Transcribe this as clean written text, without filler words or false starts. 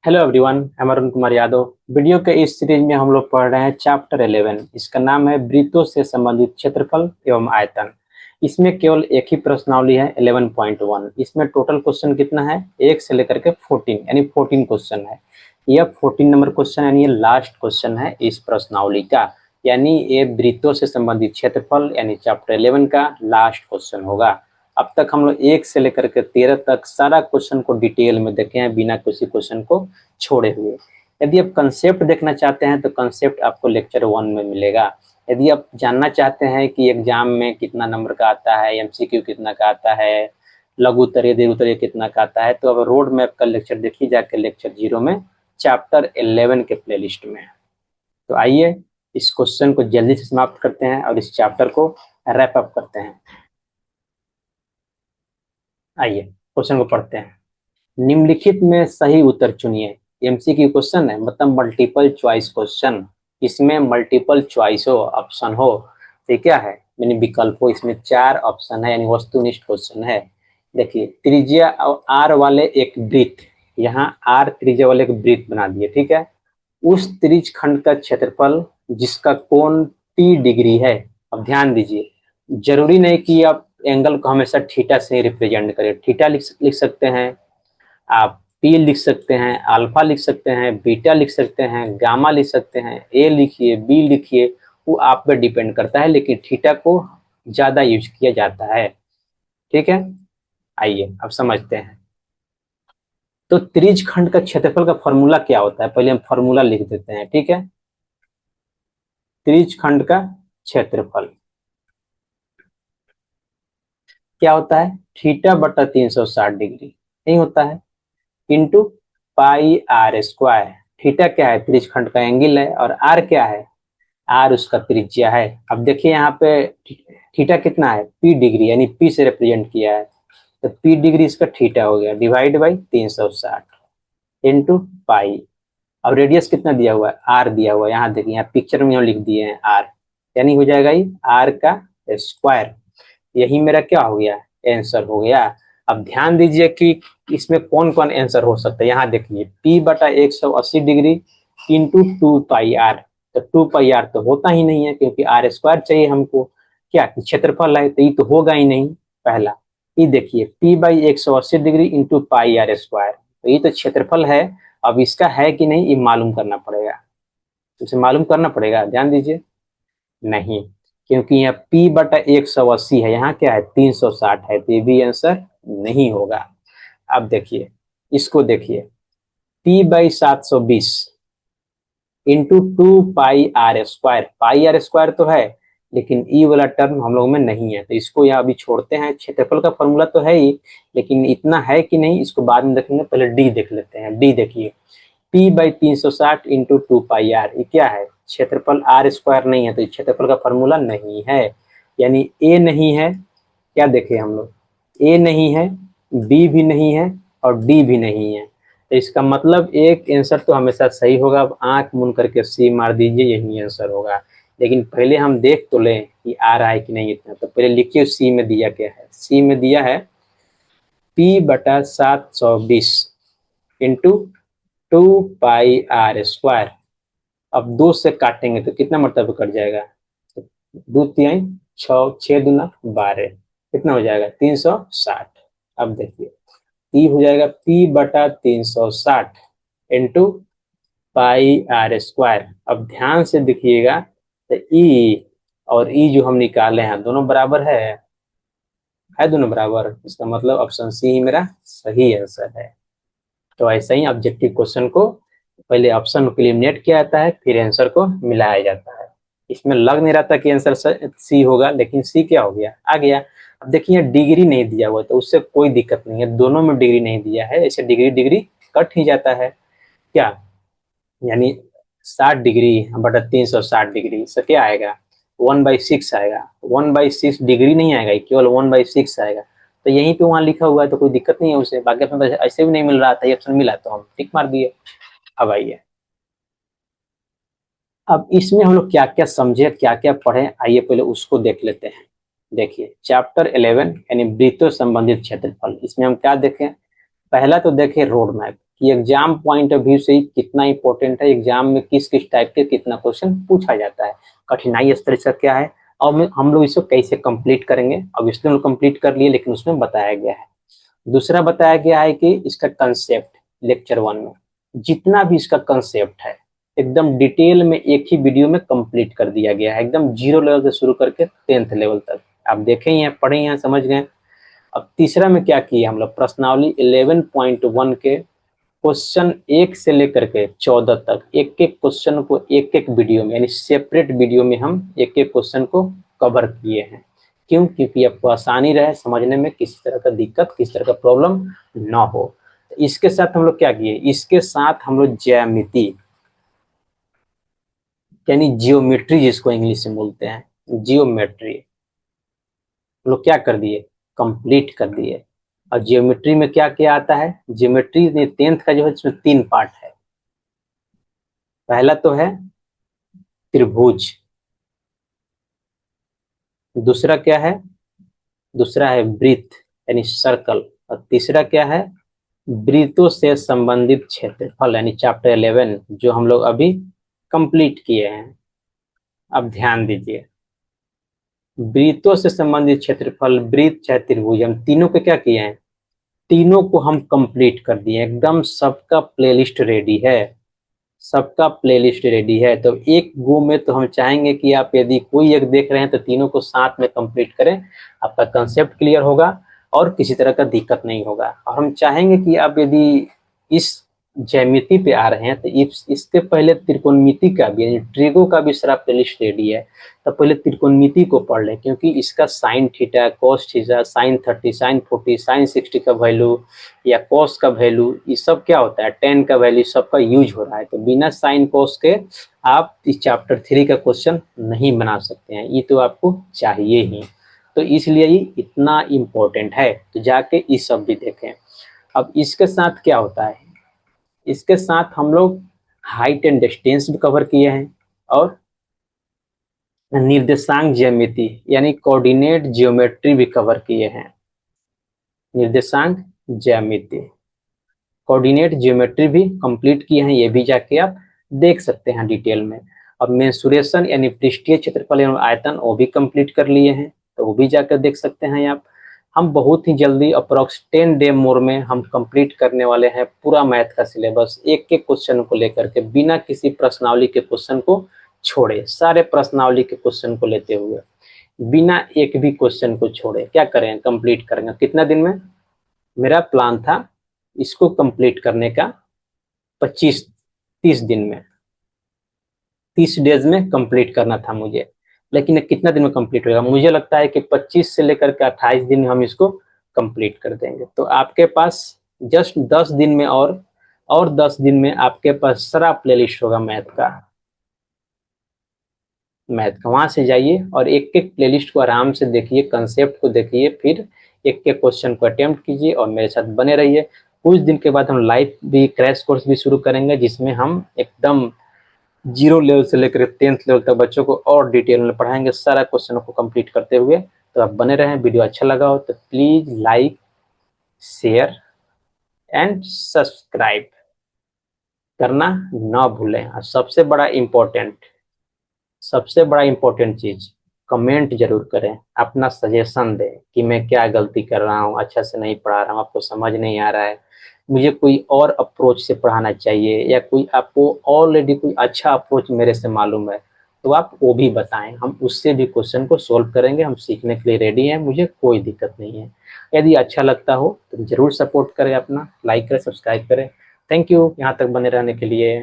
Hello everyone, मैं Arun Kumar Yadav. Video के इस सीरीज में हम लोग पढ़ रहे हैं चैप्टर 11। इसका नाम है वृत्तों से संबंधित क्षेत्रफल एवं आयतन। इसमें केवल एक ही प्रश्नावली है 11.1। इसमें टोटल क्वेश्चन कितना है, 1 से लेकर के 14 यानी 14 क्वेश्चन है। यह 14 नंबर क्वेश्चन यानी ये लास्ट क्वेश्चन है इस प्रश्नावली का, यानी ये वृत्तों से संबंधित क्षेत्रफल यानी चैप्टर 11 का लास्ट क्वेश्चन होगा। अब तक हम लोग 1 से लेकर के 13 तक सारा क्वेश्चन को डिटेल में देखे हैं बिना किसी क्वेश्चन को छोड़े हुए। यदि आप कंसेप्ट देखना चाहते हैं तो कंसेप्ट आपको लेक्चर 1 में मिलेगा। यदि आप जानना चाहते हैं कि एग्जाम में कितना नंबर का आता है, एमसीक्यू कितना का आता है, लघु उत्तरीय दीर्घ उत्तरीय कितना का आता है, तो अब रोड मैप का लेक्चर देखिए जाके लेक्चर 0 में चैप्टर 11 के प्लेलिस्ट में। तो आइए इस क्वेश्चन को जल्दी से समाप्त करते हैं और इस चैप्टर को रैप अप करते हैं। आइए क्वेश्चन को पढ़ते हैं। निम्नलिखित में सही उत्तर चुनिए। एमसीक्यू क्वेश्चन है, मतलब मल्टीपल चॉइस क्वेश्चन। इसमें मल्टीपल चॉइस हो, ऑप्शन हो, तो क्या है यानी विकल्प हो। इसमें 4 ऑप्शन है यानी वस्तुनिष्ठ क्वेश्चन है। देखिए त्रिज्या और आर वाले एक वृत्त, यहाँ आर त्रिज्या वाले एक वृत्त बना दिए, ठीक है। उस त्रिज्य खंड का क्षेत्रफल जिसका कोण 30 डिग्री है। अब ध्यान दीजिए, जरूरी नहीं कि आप एंगल को हमेशा थीटा से रिप्रेजेंट करें। थीटा लिख सकते हैं आप, पी लिख सकते हैं, अल्फा लिख सकते हैं, बीटा लिख सकते हैं, गामा लिख सकते हैं, ए लिखिए, बी लिखिए, वो आप पे डिपेंड करता है, लेकिन थीटा को ज्यादा यूज किया जाता है, ठीक है। आइए अब समझते हैं। तो त्रिज्य खंड का क्षेत्रफल का फॉर्मूला क्या होता है, पहले हम फॉर्मूला लिख देते हैं, ठीक है। त्रिज्य खंड का क्षेत्रफल क्या होता है, थीटा बटा 360 डिग्री नहीं होता है, into pi r square. Theta क्या है, त्रिज्यखंड का एंगल है, और आर क्या है, आर उसका त्रिज्या है। अब देखिए यहाँ पे थीटा कितना है, पी डिग्री, यानी पी से रिप्रेजेंट किया है, तो पी डिग्री इसका थीटा हो गया, डिवाइड बाई 360 इंटू पाई। अब रेडियस कितना दिया हुआ है, आर दिया हुआ है, यहाँ देखिए यहाँ पिक्चर में लिख दिए हैं आर, यानी हो जाएगा ये आर का स्क्वायर। यही मेरा क्या हो गया, आंसर हो गया। अब ध्यान दीजिए कि इसमें कौन कौन आंसर हो सकता है। यहाँ देखिए P बटा 180 डिग्री इंटू 2 पाई आर, तो 2 पाई आर तो होता ही नहीं है, क्योंकि आर स्क्वायर चाहिए हमको, क्या क्षेत्रफल है, तो ये तो होगा ही नहीं पहला। ये देखिए P by 180 degree into pi r square, तो ये तो क्षेत्रफल है। अब इसका है कि नहीं ये मालूम करना पड़ेगा, इसे मालूम करना पड़ेगा, ध्यान दीजिए। नहीं, क्योंकि यहाँ P बटा 180 है, यहाँ क्या है 360 है, तो ये भी आंसर नहीं होगा। अब देखिए इसको देखिए, P by 720 into 2 pi r square. Pi r square तो है, लेकिन ई वाला टर्म हम लोग में नहीं है, तो इसको यहाँ अभी छोड़ते हैं। क्षेत्रफल का फॉर्मूला तो है ही, लेकिन इतना है कि नहीं इसको बाद में देखेंगे, पहले डी देख लेते हैं। डी देखिए, P by 360 into 2 pi r, ये क्या है, क्षेत्रफल आर स्क्वायर नहीं है, तो क्षेत्रफल का फॉर्मूला नहीं है, यानी ए नहीं है। क्या देखे हम लोग, ए नहीं है, बी भी नहीं है, और डी भी नहीं है, तो इसका मतलब एक आंसर तो हमेशा सही होगा। अब आंख मूंद करके सी मार दीजिए, यही आंसर होगा। लेकिन पहले हम देख तो लें कि आ रहा है कि नहीं इतना, तो पहले लिखिए सी में दिया क्या है। सी में दिया है P बटा 720 इंटू 2 पाई आर स्क्वायर। अब 2 से काटेंगे तो कितना मतलब कट जाएगा, तो 2 3 6, 6 दूना 12, कितना हो जाएगा 360। अब देखिए ई हो जाएगा P बटा 360 इंटू पाई आर स्क्वायर। अब ध्यान से देखिएगा, तो ई और ई जो हम निकाले हैं दोनों बराबर है दोनों बराबर, इसका मतलब ऑप्शन सी ही मेरा सही आंसर है। तो ऐसे ही ऑब्जेक्टिव क्वेश्चन को पहले ऑप्शन को एलिमिनेट किया जाता है, फिर आंसर को मिलाया जाता है। इसमें लग नहीं रहा था कि आंसर सी होगा, लेकिन सी क्या हो गया, आ गया। अब देखिए डिग्री नहीं दिया हुआ, तो उससे कोई दिक्कत नहीं है, दोनों में डिग्री नहीं दिया है, ऐसे डिग्री डिग्री कट ही जाता है क्या, यानी 60 डिग्री बटा 360 डिग्री से क्या आएगा, 1/6 आएगा। 1/6 डिग्री नहीं आएगा, केवल 1/6 आएगा। तो यहीं पे वहां लिखा हुआ है, तो कोई दिक्कत नहीं है उसे। बाकी ऑप्शन तो ऐसे भी नहीं मिल रहा था, ये ऑप्शन मिला तो हम टिक मार दिए। अब आइए, अब इसमें हम लोग क्या क्या समझे, क्या क्या पढ़े, आइए पहले उसको देख लेते हैं। देखिए चैप्टर 11 यानी वृत्तों संबंधित क्षेत्रफल, इसमें हम क्या देखें, पहला तो देखें रोड मैप कि एग्जाम पॉइंट ऑफ व्यू से ही कितना इंपॉर्टेंट है, एग्जाम में किस किस टाइप के कितना क्वेश्चन पूछा जाता है, कठिनाई स्तर इसका क्या है, और हम लोग इसको कैसे कंप्लीट करेंगे। अब इसलिए हम लोग कंप्लीट कर लिए, लेकिन उसमें बताया गया है। दूसरा बताया गया है कि इसका कंसेप्ट लेक्चर 1 में जितना भी इसका कंसेप्ट है एकदम डिटेल में एक ही वीडियो में कंप्लीट कर दिया गया है, एकदम 0 लेवल से शुरू करके 10th लेवल तक। आप देखें हैं, पढ़े हैं, समझ गए। अब तीसरा में क्या किया हम लोग, प्रश्नावली 11.1 के क्वेश्चन 1 से लेकर के 14 तक एक एक क्वेश्चन को एक एक वीडियो में यानी सेपरेट वीडियो में हम एक एक क्वेश्चन को कवर किए हैं। क्यों? क्योंकि आपको आसानी रहे समझने में, किसी तरह का दिक्कत, किसी तरह का प्रॉब्लम ना हो। तो इसके साथ हम लोग क्या किए, इसके साथ हम लोग ज्यामिति यानी जियोमेट्री जिसको इंग्लिश में बोलते हैं, जियोमेट्री हम लोग क्या कर दिए, कंप्लीट कर दिए। और जियोमेट्री में क्या क्या आता है, जियोमेट्री में 10th का जो है इसमें 3 पार्ट है। पहला तो है त्रिभुज, दूसरा क्या है, दूसरा है वृत्त यानी सर्कल, और तीसरा क्या है, वृत्तों से संबंधित क्षेत्रफल यानी चैप्टर 11 जो हम लोग अभी कंप्लीट किए हैं। अब ध्यान दीजिए, वृत्तों से संबंधित क्षेत्रफल, वृत्त चाहे त्रिभुज, हम तीनों को क्या किए हैं, तीनों को हम कंप्लीट कर दिए, एकदम सबका प्लेलिस्ट रेडी है, सबका प्लेलिस्ट रेडी है। तो एक गो में तो हम चाहेंगे कि आप यदि कोई एक देख रहे हैं तो तीनों को साथ में कंप्लीट करें, आपका कंसेप्ट क्लियर होगा और किसी तरह का दिक्कत नहीं होगा। और हम चाहेंगे कि आप यदि इस ज्यामिति पे आ रहे हैं तो इसके पहले त्रिकोणमिति का भी यानी ट्रिगो का भी सारा प्लेलिस्ट रेडी है, तो पहले त्रिकोणमिति को पढ़ लें, क्योंकि इसका sine theta, cos theta, sine 30, sine 40, sine 60 का वैल्यू या कॉस का वैल्यू, ये सब क्या होता है, टेन का वैल्यू, सबका यूज हो रहा है। तो बिना साइन कॉस के आप इस चैप्टर 3 का क्वेश्चन नहीं बना सकते हैं, ये तो आपको चाहिए ही। तो इसलिए ये इतना इम्पोर्टेंट है, तो जाके ये सब भी देखें। अब इसके साथ क्या होता है, इसके साथ हम लोग हाइट एंड डिस्टेंस भी कवर किए हैं, और निर्देशांक ज्यामिति यानी कोऑर्डिनेट जियोमेट्री भी कवर किए हैं। निर्देशांक ज्यामिति, कोऑर्डिनेट जियोमेट्री भी कंप्लीट किए हैं, ये भी जाके आप देख सकते हैं डिटेल में। अब मेंसुरेशन यानी पृष्ठीय क्षेत्रफल एवं आयतन वो भी कंप्लीट कर लिए हैं, तो वो भी जाकर देख सकते हैं आप। हम बहुत ही जल्दी अप्रोक्स 10 डे मोर में हम कंप्लीट करने वाले हैं पूरा मैथ का सिलेबस, एक एक क्वेश्चन को लेकर के, बिना किसी प्रश्नावली के क्वेश्चन को छोड़े, सारे प्रश्नावली के क्वेश्चन को लेते हुए, बिना एक भी क्वेश्चन को छोड़े क्या करें, कंप्लीट करेंगे। कितना दिन में, मेरा प्लान था इसको कंप्लीट करने का 25-30 दिन में, 30 डेज में कंप्लीट करना था मुझे, लेकिन कितना दिन में कंप्लीट होगा, मुझे लगता है कि 25 से लेकर के 28 दिन में हम इसको कंप्लीट कर देंगे। तो आपके पास जस्ट 10 दिन में और 10 दिन में आपके पास सारा प्लेलिस्ट होगा मैथ का, वहां से जाइए और एक एक प्लेलिस्ट को आराम से देखिए, कंसेप्ट को देखिए, फिर एक एक क्वेश्चन को अटेम्प्ट कीजिए और मेरे साथ बने रहिए। कुछ दिन के बाद हम लाइव भी क्रैश कोर्स भी शुरू करेंगे, जिसमें हम एकदम 0 लेवल से लेकर 10th लेवल तक बच्चों को और डिटेल में पढ़ाएंगे, सारा क्वेश्चन को कंप्लीट करते हुए। तो आप बने रहें, वीडियो अच्छा लगा हो तो please like, share and subscribe करना ना भूलें। और सबसे बड़ा इंपॉर्टेंट चीज, कमेंट जरूर करें, अपना सजेशन दें कि मैं क्या गलती कर रहा हूँ, अच्छा से नहीं पढ़ा रहा हूँ, आपको समझ नहीं आ रहा है, मुझे कोई और अप्रोच से पढ़ाना चाहिए, या कोई आपको ऑलरेडी कोई अच्छा अप्रोच मेरे से मालूम है तो आप वो भी बताएं, हम उससे भी क्वेश्चन को सोल्व करेंगे। हम सीखने के लिए रेडी हैं, मुझे कोई दिक्कत नहीं है। यदि अच्छा लगता हो तो जरूर सपोर्ट करें, अपना लाइक करें, सब्सक्राइब करें। थैंक यू यहाँ तक बने रहने के लिए।